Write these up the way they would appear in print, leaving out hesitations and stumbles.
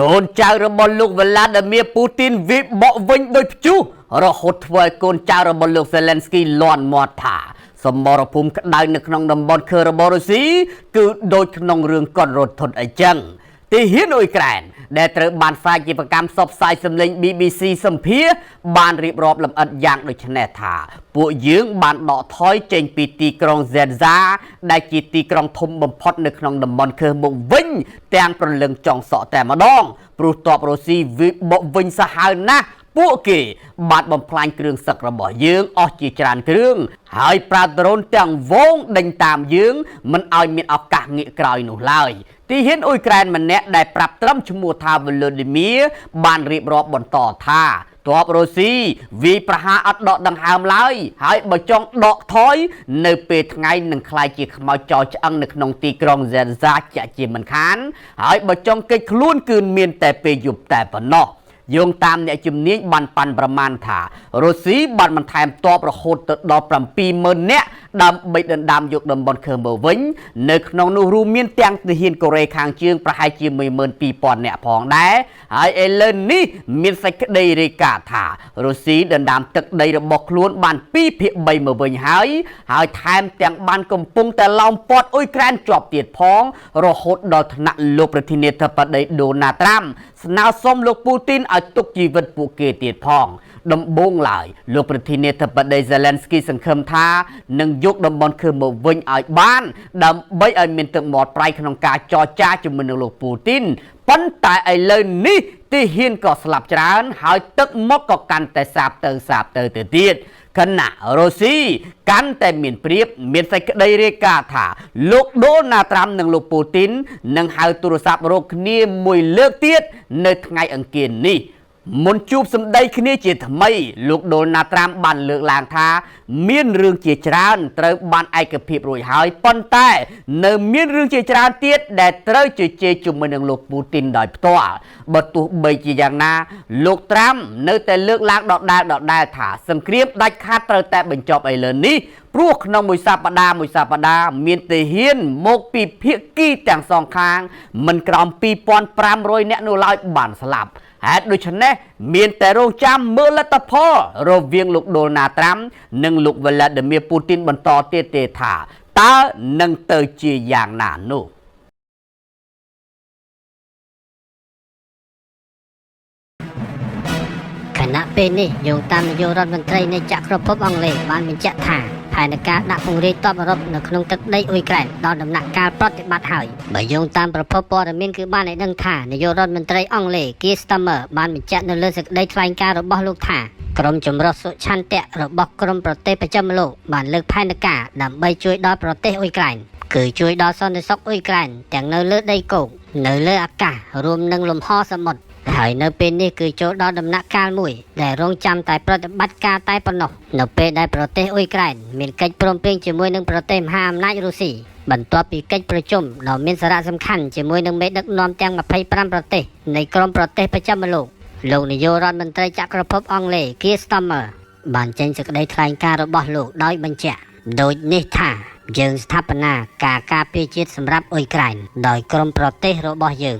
កូនចៅរបស់លោកវ្លាឌីមៀពូទីនវិបកវិញដោយព្យុះរហូតធ្វើឲ្យកូនចៅរបស់លោកសេឡិនស្គីលាន់មាត់ថាសមរភូមិក្តៅនៅក្នុងតំបន់ខឺរបស់រុស្ស៊ីគឺដូចក្នុងរឿងកុនរត់ធន់អីចឹងទីហ៊ានអ៊ុយក្រែនដែលត្រូវបានផ្សាយជាប្រកម្មផ្សព្វផ្សាយសម្លេង BBC សម្ភារបានរៀបរាប់លម្អិតយ៉ាងដូចនេះថាពួកយើងបានដកថយចេញពីទីក្រុង Zenza ដែលជាទីក្រុងធំបំផុតនៅក្នុងតំបន់ខឺមកវិញទាំងប្រលឹងចុងសក់តែម្ដងព្រោះទ័ពរុស្ស៊ីវិបកវិញសាហាវណាស់ពួកគេបានបំផ្លាញគ្រឿងសឹករបស់យើងអស់ជាច្រើនគ្រឿងហើយប្រាដ្រូនទាំងវងដេញតាមយើងមិនឲ្យមានឱកាសងាកក្រោយនោះឡើយទីហ៊ានអ៊ុយក្រែនម្នាក់ដែលប្រាប់ត្រឹមឈ្មោះថា Volodymyr បានរៀបរាប់បន្តថាទ័ពរុស្ស៊ីវាយប្រហារអត់ដកដង្ហើមឡើយហើយបើចង់ដកថយនៅពេលថ្ងៃនឹងក្លាយជាខ្មោចចោលឆ្អឹងនៅក្នុងទីក្រុង Zenza ជាក់ជាមិនខានហើយបើចង់គេចខ្លួនគឺមានតែពេលយប់តែប៉ុណ្ណោះយោងតាមអ្នកជំនាញបានប៉ាន់ប្រមាណថារុស្ស៊ីបានបន្ថែមទ័ពរហូតទៅដល់ 70,000 នាក់ដើម្បីដណ្ដើមយកតំបន់ខឺមើវិញនៅក្នុងនោះរួមមានទាំងទាហានកូរ៉េខាងជើងប្រហែលជា 12,000 នាក់ផងដែរហើយឥឡូវនេះមានសេចក្តីរាយការណ៍ថារុស្ស៊ីដណ្ដើមទឹកដីរបស់ខ្លួនបាន 2/3 មកវិញហើយថែមទាំងបានកំពុងតែឡោមព័ទ្ធអ៊ុយក្រែនជាប់ទៀតផងរហូតដល់ថ្នាក់លោកប្រធានាធិបតីដូណាល់ត្រាំស្នើសុំលោកពូទីនឲ្យទុកជីវិតពួកគេទៀតផងដំបូងឡើយលោកប្រធានាធិបតីសេឡិនស្គីសង្ឃឹមថានឹងយកតំបន់ខឺមកវិញឲ្យបានដើម្បីឲ្យមានទឹកមាត់ប្រៃក្នុងការចរចាជាមួយនឹងលោកពូទីនប៉ុន្តែឥឡូវនេះទីហ៊ានក៏ស្លាប់ច្រើនហើយទឹកមកក៏កាន់តែសាបទៅទៀតគណៈរុស្ស៊ីកាន់តែមានព្រៀបមានសេចក្តីរាយការណ៍ថាលោកដូណាល់ត្រាំនិងលោកពូទីននឹងហៅទូរស័ព្ទរកគ្នាមួយលើកទៀតនៅថ្ងៃអង្គារនេះមុនជួបសម្ដីគ្នាជាថ្មីលោកដូណាល់ត្រាំបានលើកឡើងថាមានរឿងជាច្រើនត្រូវបានឯកភាពរួចហើយប៉ុន្តែនៅមានរឿងជាច្រើនទៀតដែលត្រូវជជែកជាមួយនឹងលោកពូទីនដោយផ្ទាល់បើទោះបីជាយ៉ាងណាលោកត្រាំនៅតែលើកឡើងដដែលថាសង្គ្រាមដាច់ខាតត្រូវតែបញ្ចប់ឥឡូវនេះព្រោះក្នុងមួយសប្តាហ៍មានទាហានមកពីភាគីទាំងសងខាងមិនក្រោម 2,500 នាក់នោះឡើយបានស្លាប់ហេតុដូច្នេះមានតែរងចាំមើលលទ្ធផលរវាងលោកដូណាល់ត្រាំនិងលោកវ្លាឌីមៀពូទីនបន្តទៀតទេថាតើនឹងទៅជាយ៉ាងណានោះខណៈពេលនេះយោងតាមនាយករដ្ឋមន្ត្រីនៃចក្រភពអង់គ្លេសបានបញ្ជាក់ថាផែនការដាក់ពង្រាយទ័ពអឺរ៉ុបនៅក្នុងទឹកដីអ៊ុយក្រែនដល់ដំណាក់កាលប្រតិបត្តិហើយបើយោងតាមប្រភពព័ត៌មានគឺបានឲ្យដឹងថានាយករដ្ឋមន្ត្រីអង់គ្លេស Keir Starmer បានបញ្ជាក់នៅលើសេចក្តីថ្លែងការណ៍របស់លោកថាក្រុមចម្រុះសុឆន្ទៈរបស់ក្រមប្រទេសប្រចាំលោកបានលើកផែនការដើម្បីជួយដល់ប្រទេសអ៊ុយក្រែនគឺជួយដល់សន្តិសុខអ៊ុយក្រែនទាំងនៅលើដីគោកនៅលើអាកាសរួមនឹងលំហសមុទ្រហើយនៅពេលនេះគឺចូលដល់ដំណាក់កាលមួយដែលរងចាំតែប្រតិបត្តិការតែប៉ុណ្ណោះនៅពេលដែលប្រទេសអ៊ុយក្រែនមានកិច្ចព្រមព្រៀងជាមួយនឹងប្រទេសមហាអំណាចរុស្ស៊ីបន្ទាប់ពីកិច្ចប្រជុំដ៏មានសារៈសំខាន់ជាមួយនឹងមេដឹកនាំទាំង25ប្រទេសនៃក្រុមប្រទេសប្រចាំលោកនាយករដ្ឋមន្ត្រីចក្រភពអង់គ្លេស Keir Starmer បានចេញសេចក្តីថ្លែងការណ៍របស់លោកដោយបញ្ជាក់ដូចនេះថាយើងស្ថាបនាការការពារជាតិសម្រាប់អ៊ុយក្រែនដោយក្រុមប្រទេសរបស់យើង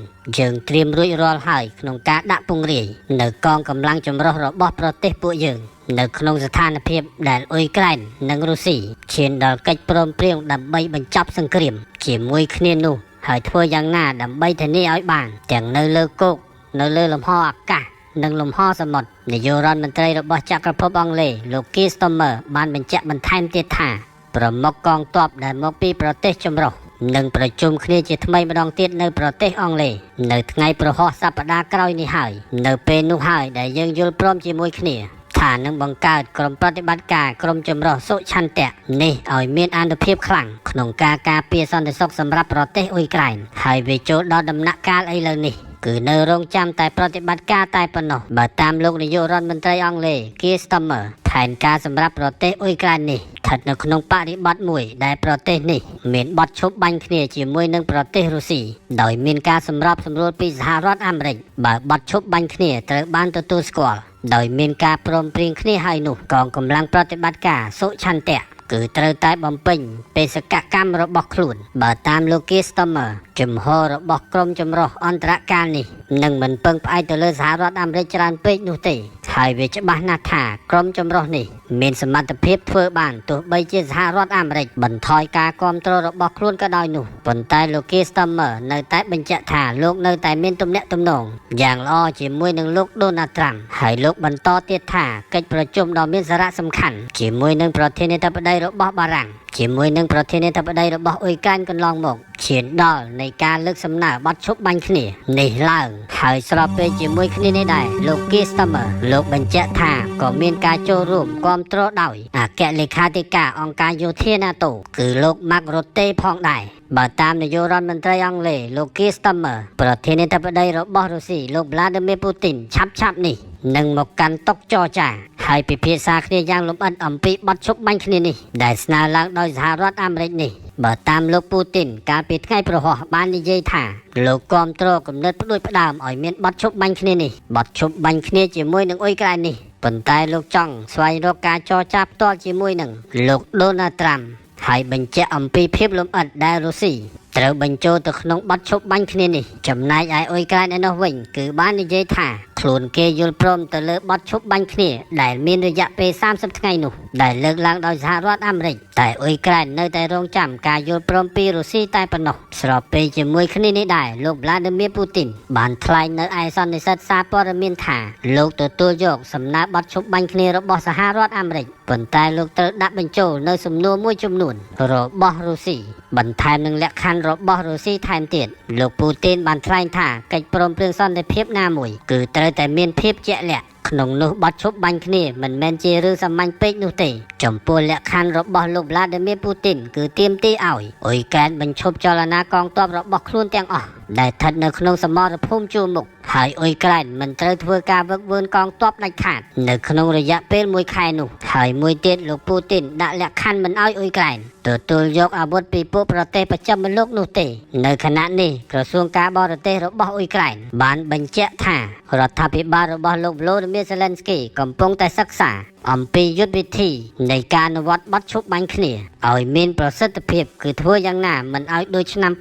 ត្រៀមរួចរាល់ហើយក្នុងការដាក់ពង្រាយនៅកងកម្លាំងចម្រុះរបស់ប្រទេសពួកយើងនៅក្នុងស្ថានភាពដែលអ៊ុយក្រែននិងរុស្ស៊ីឈានដល់កិច្ចព្រមព្រៀងដើម្បីបញ្ចប់សង្គ្រាមជាមួយគ្នានោះហើយធ្វើយ៉ាងណាដើម្បីធានាឲ្យបានទាំងនៅលើគោកនៅលើលំហអាកាសនិងលំហសមុទ្រនាយករដ្ឋមន្ត្រីរបស់ចក្រភពអង់គ្លេសលោក Keir Starmer បានបញ្ជាក់បន្ថែមទៀតថាប្រមុខកងទ័ពដែលមកពីប្រទេសចម្រុះនឹងប្រជុំគ្នាជាថ្មីម្ដងទៀតនៅប្រទេសអង់គ្លេសនៅថ្ងៃប្រហោះសប្តាហ៍ក្រោយនេះហើយនៅពេលនោះហើយដែលយើងយល់ព្រមជាមួយគ្នាថានឹងបង្កើតក្រុមប្រតិបត្តិការក្រុមចម្រុះសុឆន្ទៈនេះឲ្យមានអានុភាពខ្លាំងក្នុងការការពារសន្តិសុខសម្រាប់ប្រទេសអ៊ុយក្រែនហើយវាចូលដល់ដំណាក់កាលឥឡូវនេះគឺនៅរងចាំតែប្រតិបត្តិការតែប៉ុណ្ណោះបើតាមលោកនាយករដ្ឋមន្ត្រីអង់គ្លេស Keir Starmer ផែនការសម្រាប់ប្រទេសអ៊ុយក្រែននេះស្ថិតនៅក្នុងបរិបទមួយដែលប្រទេសនេះមានបទឈប់បាញ់គ្នាជាមួយនឹងប្រទេសរុស្ស៊ីដោយមានការសម្របសម្រួលពីសហរដ្ឋអាមេរិកបើបទឈប់បាញ់គ្នាត្រូវបានទទួលស្គាល់ដោយមានការព្រមព្រៀងគ្នាហើយនោះកងកម្លាំងប្រតិបត្តិការសុឆន្ទៈ គឺត្រូវតែបំពេញបេសកកម្មរបស់ខ្លួនបើតាមលោក Customer ជំហររបស់ក្រុមចម្រុះអន្តរកាលនេះនឹងមិនពឹងផ្អែកទៅលើសហរដ្ឋអាមេរិកច្រើនពេកនោះទេហើយវាច្បាស់ណាស់ថាក្រុមចម្រុះនេះមានសមត្ថភាពធ្វើបានទោះបីជាសហរដ្ឋអាមេរិកបន្ថយការគាំទ្ររបស់ខ្លួនក៏ដោយនោះប៉ុន្តែលោក Customer នៅតែបញ្ជាក់ថាលោកនៅតែមានទំនាក់ទំនងយ៉ាងល្អជាមួយនឹងលោក Donald Trump ហើយលោកបន្តទៀតថាកិច្ចប្រជុំដ៏មានសារៈសំខាន់ជាមួយនឹងប្រធានាធិបតីរបស់បារាំងជាមួយនឹងប្រធានាធិបតីរបស់អ៊ុយក្រែនកន្លងមកឈានដល់នៃការលើកសំណើបត់ឈប់បាញ់គ្នានេះឡើងហើយស្របពេលជាមួយគ្នានេះដែរលោក Customer លោកបញ្ជាក់ថាក៏មានការចូលរួមគាំទ្រដោយអគ្គលេខាធិការអង្គការយោធា NATO គឺលោក Mark Rutte ផងដែរបើតាមនាយករដ្ឋមន្ត្រីអង់គ្លេសលោក Customer ប្រធានាធិបតីរបស់រុស្ស៊ីលោក Vladimir Putin ឆាប់នេះនឹងមកកាន់តុចរចាហើយពិភាក្សាគ្នាយ៉ាងលម្អិតអំពីបទឈប់បាញ់គ្នានេះដែលស្នើឡើងដោយសហរដ្ឋអាមេរិកនេះបើតាមលោកពូទីនកាលពីថ្ងៃប្រហោះបាននិយាយថាលោកគាំទ្រគំនិតផ្ដួចផ្ដើមឲ្យមានបទឈប់បាញ់គ្នានេះបទឈប់បាញ់គ្នាជាមួយនឹងអ៊ុយក្រែននេះប៉ុន្តែលោកចង់ស្វែងរកការចរចាផ្ទាល់ជាមួយនឹងលោក Donald Trump ហើយបញ្ជាក់អំពីភាពលម្អិតដែលរុស្ស៊ីត្រូវបញ្ចូលទៅក្នុងបទឈប់បាញ់គ្នានេះចំណែកឯអ៊ុយក្រែនឯនោះវិញគឺបាននិយាយថាខ្លួនគេយល់ព្រមទៅលើបទឈប់បាញ់គ្នាដែលមានរយៈពេល30ថ្ងៃនោះដែលលើកឡើងដោយសហរដ្ឋអាមេរិកតែអ៊ុយក្រែននៅតែរងចាំការយល់ព្រមពីរុស្ស៊ីតែប៉ុណ្ណោះស្របពេលជាមួយគ្នានេះដែរលោក Vladimir Putin បានថ្លែងនៅឯសន្និសីទសារព័ត៌មានថាលោកទទួលយកសំណើបទឈប់បាញ់គ្នារបស់សហរដ្ឋអាមេរិកប៉ុន្តែលោកត្រូវដាក់បញ្ចូលនៅសំណួរមួយចំនួនរបស់រុស្ស៊ីបន្ថែមនឹងលក្ខខណ្ឌរបស់រុស្ស៊ីថែមទៀតលោកពូទីនបានថ្លែងថាកិច្ចព្រមព្រៀងសន្តិភាពណាមួយគឺត្រូវតែមានភាពជាក់លាក់ក្នុងនោះបទឈប់បាញ់គ្នាមិនមែនជារឿងសាមញ្ញពេកនោះទេចំពោះលក្ខខណ្ឌរបស់លោក Vladimir Putin គឺទាមទារឲ្យអ៊ុយក្រែនបញ្ឈប់ចលនាកងទ័ពរបស់ខ្លួនទាំងអស់ដែលស្ថិតនៅក្នុងសមរភូមិជួរមុខហើយអ៊ុយក្រែនមិនត្រូវធ្វើការវឹកវើកងទ័ពដាច់ខាតនៅក្នុងរយៈពេល1ខែនោះហើយមួយទៀតលោកពូទីនដាក់លក្ខខណ្ឌមិនឲ្យអ៊ុយក្រែនទទួលយកអាវុធពីពួកប្រទេសប្រចាំលោកនោះទេនៅខណៈនេះក្រសួងការបរទេសរបស់អ៊ុយក្រែនបានបញ្ជាក់ថារដ្ឋាភិបាលរបស់លោក Volodymyr Zelensky កំពុងតែសិក្សាអំពីយុទ្ធវិធីនៃការអនុវត្តបទឈប់បាញ់គ្នាឲ្យមានប្រសិទ្ធភាពគឺធ្វើយ៉ាងណាមិនឲ្យដូចឆ្នាំ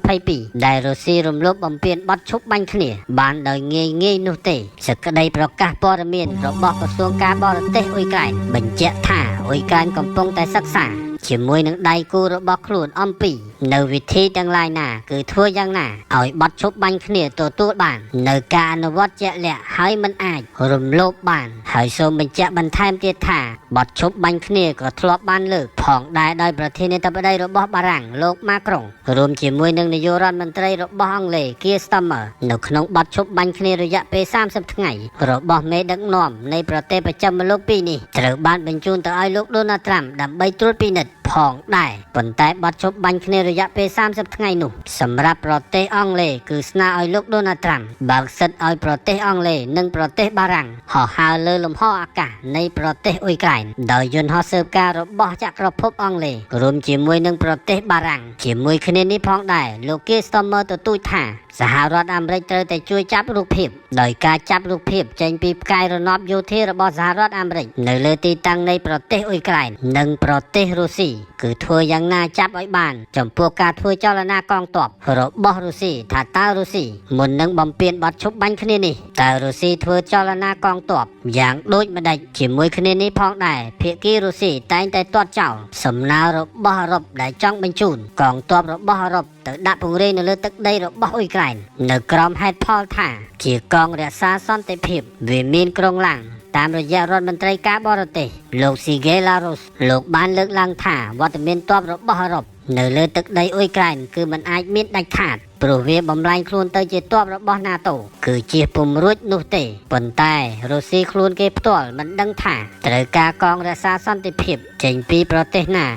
2022ដែលរុស្ស៊ីរំលោភបំពានបទឈប់បាញ់គ្នាបានដោយងាយនោះទេសេចក្តីប្រកាសព័ត៌មានរបស់ក្រសួងការបរទេសអ៊ុយក្រែនបញ្ជាក់ថាអ៊ុយក្រែនកំពុងតែសិក្សាជាមួយនឹងដៃគូរបស់ខ្លួនអំពីនៅវិធីទាំងឡាយណាគឺធ្វើយ៉ាងណាឲ្យបទឈប់បាញ់គ្នាទទួលបាននៅការអនុវត្តជាក់លាក់ហើយមិនអាចរំលោភបានហើយសូមបញ្ជាក់បន្ថែមទៀតថាបទឈប់បាញ់គ្នាក៏ធ្លាប់បានលើកផងដែរដោយប្រធានាធិបតីរបស់បារាំងលោក Macron រួមជាមួយនឹងនាយករដ្ឋមន្ត្រីរបស់អង់គ្លេស Keir Starmer នៅក្នុងបទឈប់បាញ់គ្នារយៈពេល30ថ្ងៃរបស់មេដឹកនាំនៃប្រទេសប្រចាំលោកពីរនេះត្រូវបានបញ្ជូនទៅឲ្យលោក Donald Trump ដើម្បីត្រួតពិនិត្យផងដែរប៉ុន្តែបទឈប់បាញ់គ្នារយៈពេល30ថ្ងៃនោះសម្រាប់ប្រទេសអង់គ្លេសគឺស្នើឲ្យលោក Donald Trump បើកសិទ្ធឲ្យប្រទេសអង់គ្លេសនិងប្រទេសបារាំងហោះហើរលើលំហអាកាសនៃប្រទេសអ៊ុយក្រែនដោយយន្តហោះស៊ើបការរបស់ចក្រភពអង់គ្លេសរួមជាមួយនឹងប្រទេសបារាំងជាមួយគ្នានេះផងដែរលោក Keir Starmer ទទូចថាសហរដ្ឋអាមេរិកត្រូវតែជួយចាប់រូបភាពដោយការចាប់រូបភាពចេញពីផ្កាយរណបយោធារបស់សហរដ្ឋអាមេរិកនៅលើទីតាំងនៃប្រទេសអ៊ុយក្រែននិងប្រទេសរុស្ស៊ីគឺធ្វើយ៉ាងណាចាប់ឲ្យបានចំពោះការធ្វើចលនាកងទ័ពរបស់រុស្ស៊ីថាតើរុស្ស៊ីមុននឹងបំពេញបទឈប់បាញ់គ្នានេះតើរុស្ស៊ីធ្វើចលនាកងទ័ពយ៉ាងដូចម្ដេចជាមួយគ្នានេះផងដែរភាគីរុស្ស៊ីតែងតែទាត់ចោលសំណើរបស់អឺរ៉ុបដែលចង់បញ្ជូនកងទ័ពរបស់អឺរ៉ុបទៅដាក់ពង្រាយនៅលើទឹកដីរបស់អ៊ុយក្រែននៅក្រោមហេតុផលថាជាកងរក្សាសន្តិភាពវាមានក្រុងឡាំងតាមរយៈរដ្ឋមន្ត្រីការបរទេសលោក Sergey Lavrov លោកបានលើកឡើងថាវត្តមានទ័ពរបស់អឺរ៉ុបនៅលើទឹកដីអ៊ុយក្រែនគឺមិនអាចមានដាច់ខាតព្រោះវាបំលែងខ្លួនទៅជាទ័ពរបស់ NATO គឺជាពុំរួចនោះទេប៉ុន្តែរុស្ស៊ីខ្លួនគេផ្ទាល់មិនដឹងថាត្រូវការកងរក្សាសន្តិភាពចេញពីប្រទេសណា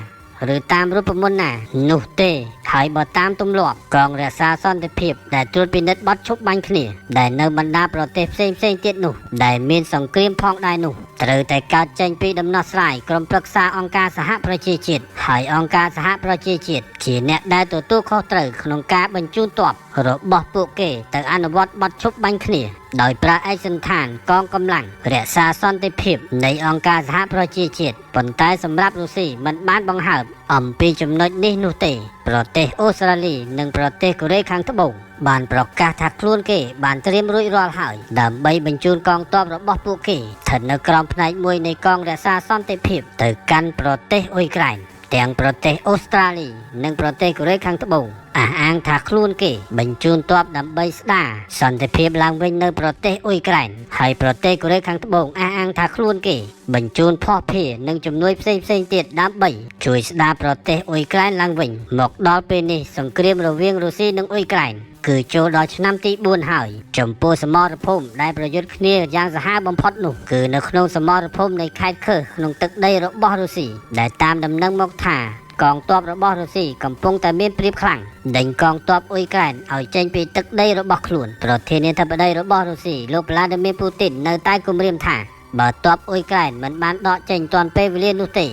ឬតាមរូបមន្តណានោះទេហើយបើតាមទម្លាប់កងរក្សាសន្តិភាពដែលត្រួតពិនិត្យបទឈប់បាញ់គ្នាដែលនៅបណ្ដាប្រទេសផ្សេងទៀតនោះដែលមានសង្គ្រាមផងដែរនោះ ត្រូវតែកើតចេញពីដំណោះស្រាយក្រុមប្រឹក្សាអង្គការសហប្រជាជាតិហើយអង្គការសហប្រជាជាតិជាអ្នកដែលទទួលខុសត្រូវក្នុងការបញ្ជូនទ័ពរបស់ពួកគេទៅអនុវត្តបទឈប់បាញ់គ្នាដោយប្រើឯកសណ្ឋានកងកម្លាំងរក្សាសន្តិភាពនៃអង្គការសហប្រជាជាតិប៉ុន្តែសម្រាប់រុស្ស៊ីមិនបានបង្ហើបអំពីចំណុចនេះនោះទេប្រទេសអូស្ត្រាលីនិងប្រទេសកូរ៉េខាងត្បូងបានប្រកាសថាខ្លួនគេបានត្រៀមរួចរាល់ហើយដើម្បីបញ្ជូនកងទ័ពរបស់ពួកគេស្ថិតនៅក្រោមផ្នែកមួយនៃកងរក្សាសន្តិភាពទៅកាន់ប្រទេសអ៊ុយក្រែនទាំងប្រទេសអូស្ត្រាលីនិងប្រទេសកូរ៉េខាងត្បូងអះអាងថាខ្លួនគេបញ្ជូនទ័ពដើម្បីស្ដារសន្តិភាពឡើងវិញនៅប្រទេសអ៊ុយក្រែនហើយប្រទេសកូរ៉េខាងត្បូងអះអាងថាខ្លួនគេបញ្ជូនភស្តុភារនិងជំនួយផ្សេងៗទៀតដើម្បីជួយស្ដារប្រទេសអ៊ុយក្រែនឡើងវិញមកដល់ពេលនេះសង្គ្រាមរវាងរុស្ស៊ីនិងអ៊ុយក្រែនគឺចូលដល់ឆ្នាំទី4ហើយចំពោះសមរភូមិដែលប្រយុទ្ធគ្នាយ៉ាងសាហាវបំផុតនោះគឺនៅក្នុងសមរភូមិនៃខេត្តខើក្នុងទឹកដីរបស់រុស្ស៊ីដែលតាមដំណឹងមកថាកងទ័ពរបស់រុស្ស៊ីកំពុងតែមានព្រៀបខ្លាំងដេញកងទ័ពអ៊ុយក្រែនឲ្យចេញពីទឹកដីរបស់ខ្លួនប្រធានាធិបតីរបស់រុស្ស៊ីលោកវ្លាឌីមៀរពូទីននៅតែគំរាមថាបើទ័ពអ៊ុយក្រែនមិនបានដកចេញទាន់ពេលវេលានោះទេ